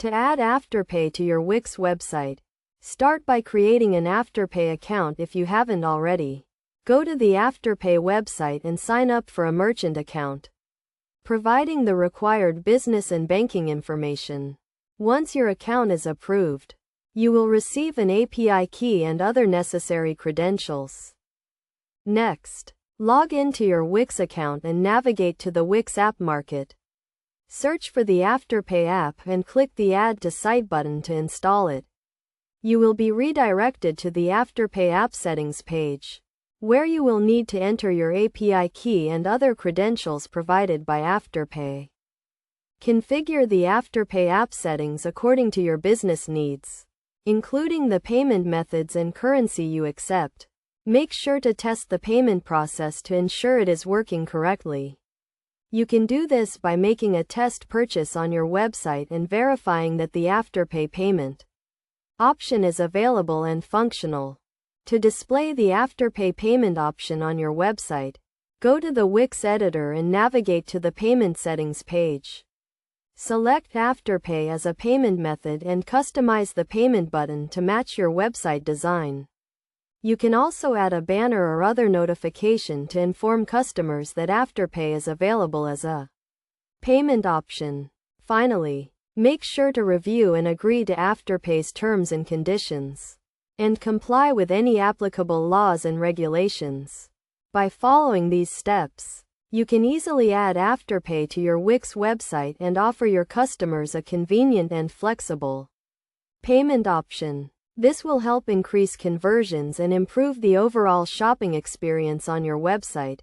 To add Afterpay to your Wix website, start by creating an Afterpay account if you haven't already. Go to the Afterpay website and sign up for a merchant account, providing the required business and banking information. Once your account is approved, you will receive an API key and other necessary credentials. Next, log into your Wix account and navigate to the Wix App Market. Search for the Afterpay app and click the Add to Site button to install it. You will be redirected to the Afterpay app settings page, where you will need to enter your API key and other credentials provided by Afterpay. Configure the Afterpay app settings according to your business needs, including the payment methods and currency you accept. Make sure to test the payment process to ensure it is working correctly. You can do this by making a test purchase on your website and verifying that the Afterpay payment option is available and functional. To display the Afterpay payment option on your website, go to the Wix editor and navigate to the payment settings page. Select Afterpay as a payment method and customize the payment button to match your website design. You can also add a banner or other notification to inform customers that Afterpay is available as a payment option. Finally, make sure to review and agree to Afterpay's terms and conditions, and comply with any applicable laws and regulations. By following these steps, you can easily add Afterpay to your Wix website and offer your customers a convenient and flexible payment option. This will help increase conversions and improve the overall shopping experience on your website.